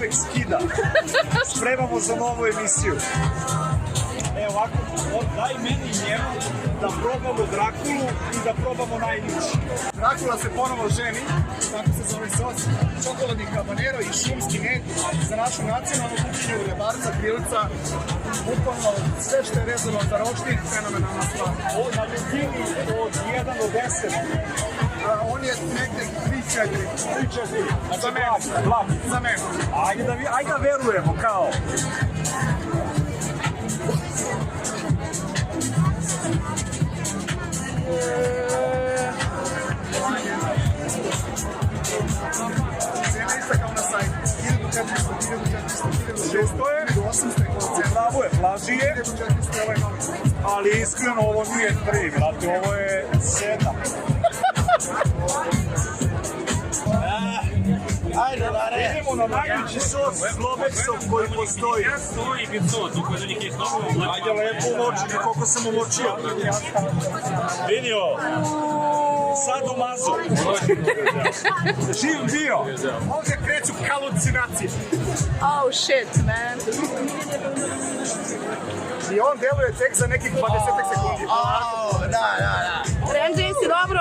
Zlobex skida. Spremamo za novu emisiju. Evo ovako, daj meni njemu da probamo Drakulu i da probamo najniži. Drakula se ponovo ženi, tako se zove sos, čokoladni habanero i šumski med za našu nacionalnu kuhinju, rebarca, krilca, bukvalno sve što je vezano za roštilj, fenomenalna stvar. Ovo na debljini od 1 do 10. On je negde 3-4. 3-4. Za mene. Blag. Za mene. Ajde da verujemo, kao. Cena ista kao na sajtu. 1400, 1400, 1800. Pravo je, plaži je, 1400 ovaj novi. ali iskreno ovo nije 3, brate, ovo je 7. Ajde, Dare! Idemo na najveći sos s Zlobexom koji postoji. Ajde lepo umočiti, koliko sam umočio. Vidio, sad umazo. Živ bio. Ovdje kreću halucinacije. Oh shit, man. I on deluje tek za nekih 20 sekundi. Da. Renđi, si dobro?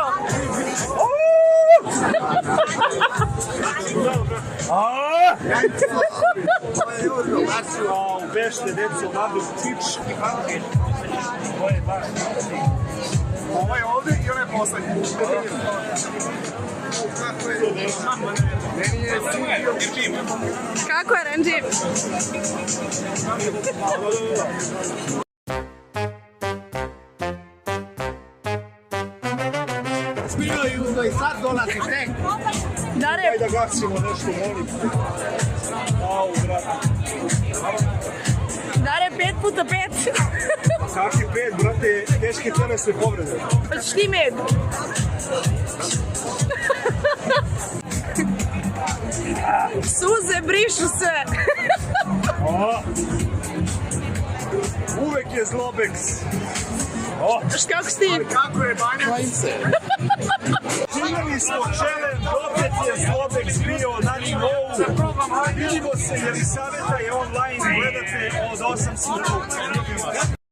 Bešte, deco, odavde u pič. Ovo je ovdje i ono je poslednji. Meni je svidio. Kako je, Renđi? Bilo i uzdo i sad dolazi tek. Dare, Ajde da gasimo nešto, molim. Au, brate. Dare, 5x5. Kakvi 5, brate, teške telesne povrede. Hoćeš ti med? Suze brišu se. Uvek je Zlobex. Kako si ti? Kako je Banja? Činili smo challenge, opet je Zlobex bio na nivou. Vidimo se, Jelisaveta je online, gledate od 8 sati.